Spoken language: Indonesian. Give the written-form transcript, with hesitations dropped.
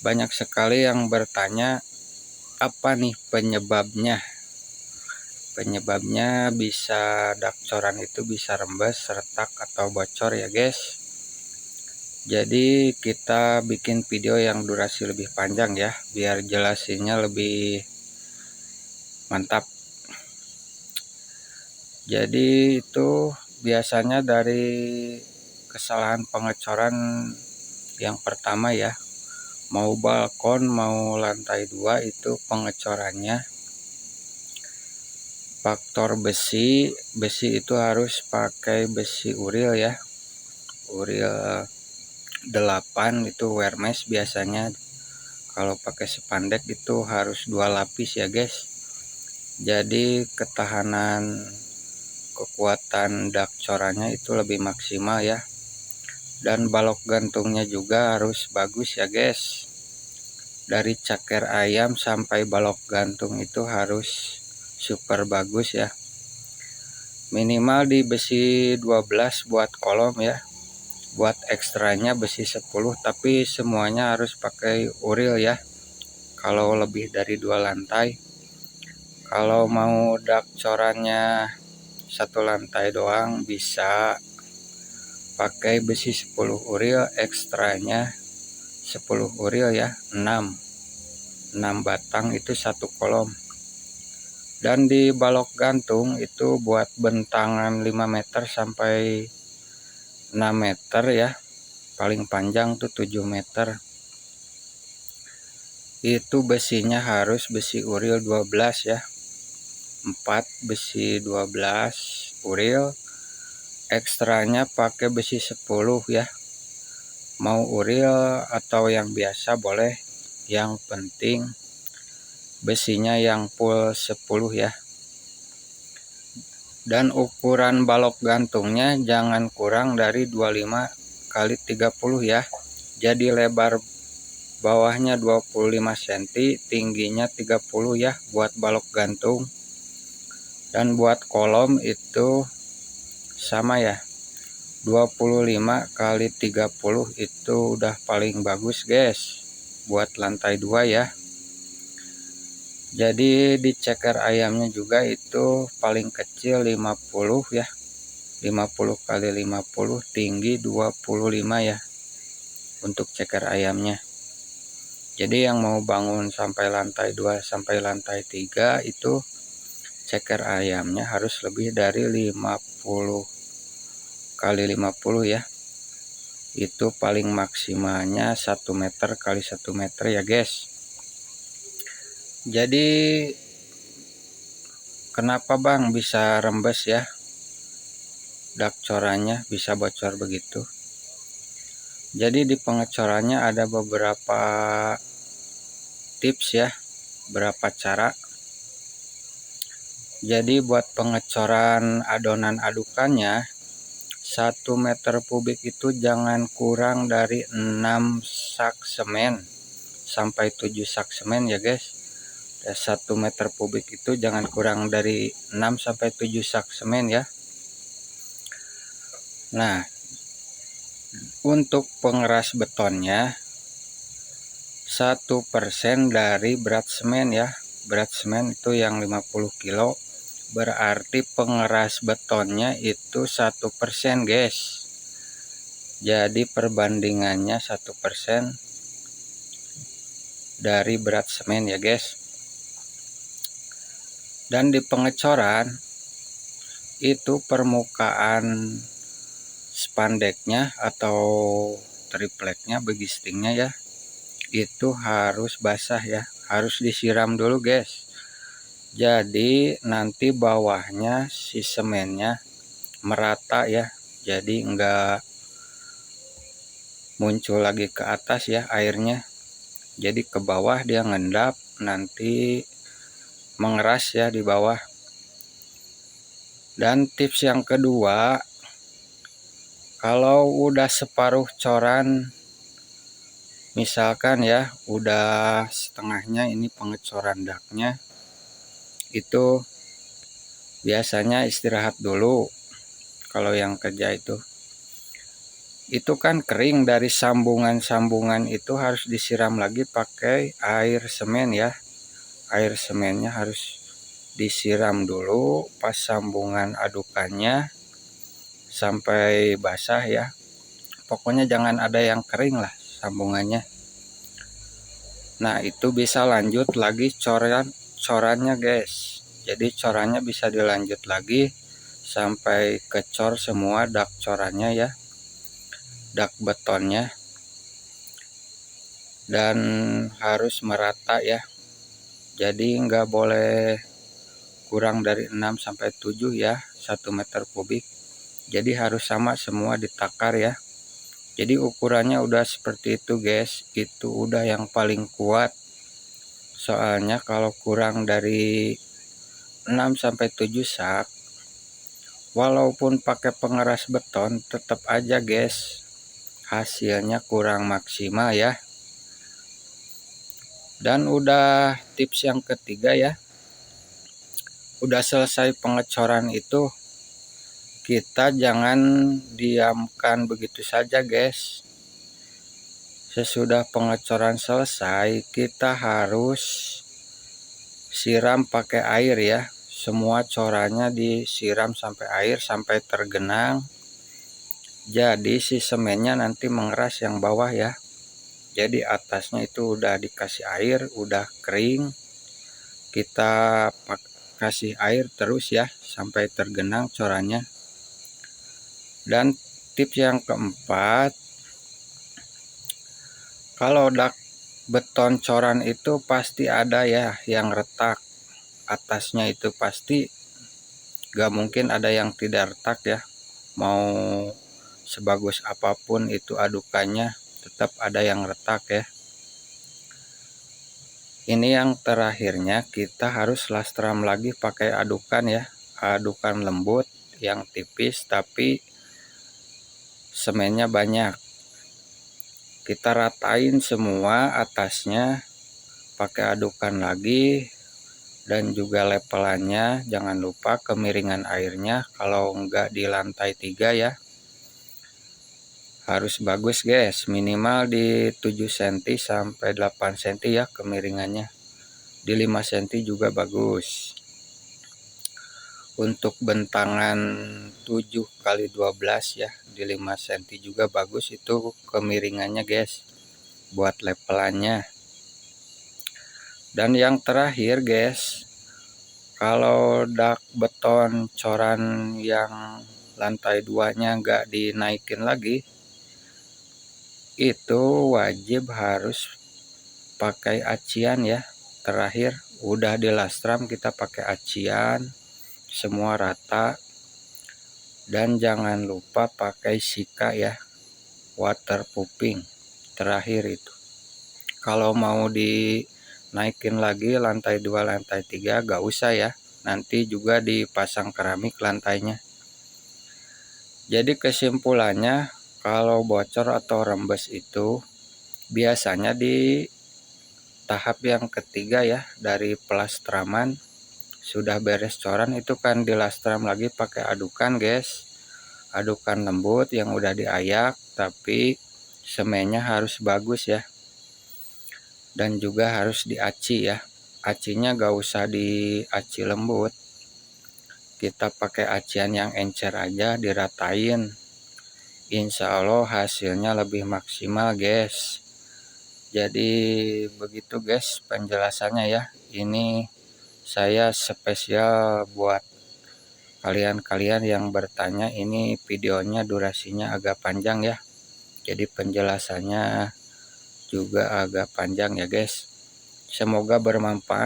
Banyak sekali yang bertanya, apa nih penyebabnya? Penyebabnya bisa dak coran itu bisa rembes, retak, atau bocor ya guys. Jadi kita bikin video yang durasi lebih panjang ya, biar jelasinnya lebih mantap. Jadi itu biasanya dari kesalahan pengecoran yang pertama ya, mau balkon mau lantai 2 itu pengecorannya faktor besi itu harus pakai besi uril ya, uril 8 itu wear mesh biasanya. Kalau pakai spandek itu harus 2 lapis ya guys, jadi ketahanan kekuatan dak corannya itu lebih maksimal ya. Dan balok gantungnya juga harus bagus ya guys, dari caker ayam sampai balok gantung itu harus super bagus ya. Minimal di besi 12 buat kolom ya, buat ekstranya besi 10, tapi semuanya harus pakai uril ya kalau lebih dari 2 lantai. Kalau mau dak corannya 1 lantai doang bisa pakai besi 10 uril, ekstranya 10 uril ya, 6 batang itu 1 kolom. Dan di balok gantung itu buat bentangan 5 meter sampai 6 meter ya, paling panjang tuh 7 meter. Itu besinya harus besi uril 12 ya, 4 besi 12 uril, ekstranya pakai besi 10 ya. Mau uril atau yang biasa boleh, yang penting besinya yang full 10 ya. Dan ukuran balok gantungnya jangan kurang dari 25 kali 30 ya. Jadi lebar bawahnya 25 cm, tingginya 30 ya buat balok gantung. Dan buat kolom itu sama ya, 25 kali 30 itu udah paling bagus guys buat lantai 2 ya. Jadi di ceker ayamnya juga itu paling kecil 50 ya, 50 kali 50, tinggi 25 ya untuk ceker ayamnya. Jadi yang mau bangun sampai lantai 2 sampai lantai 3 itu ceker ayamnya harus lebih dari 50 kali 50 ya. Itu paling maksimalnya 1 meter kali 1 meter ya guys. Jadi kenapa bang bisa rembes ya, dak corannya bisa bocor begitu? Jadi di pengecorannya ada beberapa tips ya, berapa cara. Jadi buat pengecoran adonan adukannya 1 meter kubik itu jangan kurang dari 6 sak semen sampai 7 sak semen ya guys. 1 meter kubik itu jangan kurang dari 6 sampai 7 sak semen ya. Nah, untuk pengeras betonnya 1% dari berat semen ya. Berat semen itu yang 50 kilo, berarti pengeras betonnya itu 1% guys. Jadi perbandingannya 1% dari berat semen ya guys. Dan di pengecoran itu permukaan spandeknya atau tripleknya, begistingnya ya, itu harus basah ya, harus disiram dulu guys. Jadi nanti bawahnya si semennya merata ya, jadi enggak muncul lagi ke atas ya airnya. Jadi ke bawah dia ngendap, nanti mengeras ya di bawah. Dan tips yang kedua, kalau udah separuh coran, misalkan ya udah setengahnya ini pengecoran daknya, itu biasanya istirahat dulu kalau yang kerja itu. itu kan kering, dari sambungan-sambungan itu harus disiram lagi pakai air semen ya. Air semennya harus disiram dulu pas sambungan adukannya sampai basah ya. Pokoknya jangan ada yang kering lah sambungannya. Nah, itu bisa lanjut lagi corannya guys. Jadi corannya bisa dilanjut lagi sampai kecor semua dak corannya ya, dak betonnya, dan harus merata ya. Jadi nggak boleh kurang dari 6 sampai 7 ya 1 meter kubik. Jadi harus sama semua ditakar ya. Jadi ukurannya udah seperti itu guys, itu udah yang paling kuat. Soalnya kalau kurang dari 6 sampai 7 sak, walaupun pakai pengeras beton tetap aja guys hasilnya kurang maksimal ya. Dan udah tips yang ketiga ya. Udah selesai pengecoran itu, kita jangan diamkan begitu saja guys. Sesudah pengecoran selesai, kita harus siram pakai air ya. Semua corannya disiram sampai air sampai tergenang. Jadi si semennya nanti mengeras yang bawah ya. Jadi atasnya itu udah dikasih air, udah kering. Kita kasih air terus ya sampai tergenang corannya. Dan tips yang keempat, kalau dak beton coran itu pasti ada ya yang retak. Atasnya itu pasti gak mungkin ada yang tidak retak ya. Mau sebagus apapun itu adukannya, tetap ada yang retak ya. Ini yang terakhirnya, kita harus lastram lagi pakai adukan ya. Adukan lembut yang tipis tapi semennya banyak. Kita ratain semua atasnya pakai adukan lagi, dan juga lepelannya jangan lupa kemiringan airnya, kalau enggak di lantai 3 ya. Harus bagus guys, minimal di 7 cm sampai 8 cm ya kemiringannya. Di 5 cm juga bagus. Untuk bentangan 7x12 ya, di 5 cm juga bagus itu kemiringannya guys, buat lepelannya. Dan yang terakhir guys, kalau dak beton coran yang lantai 2 nya nggak dinaikin lagi, itu wajib harus pakai acian ya. Terakhir udah dilastram, kita pakai acian semua rata. Dan jangan lupa pakai sika ya, waterproofing. Terakhir itu, kalau mau dinaikin lagi lantai 2 lantai 3 gak usah ya, nanti juga dipasang keramik lantainya. Jadi kesimpulannya, kalau bocor atau rembes itu biasanya di tahap yang ketiga ya, dari pelastraman. Sudah beres coran itu kan dilastram lagi pakai adukan guys, adukan lembut yang udah diayak, tapi semennya harus bagus ya. Dan juga harus diaci ya, acinya gak usah diaci lembut, kita pakai acian yang encer aja, diratain. Insya Allah hasilnya lebih maksimal guys. Jadi begitu guys penjelasannya ya. Ini saya spesial buat kalian-kalian yang bertanya. Ini videonya durasinya agak panjang ya, jadi penjelasannya juga agak panjang ya guys. Semoga bermanfaat.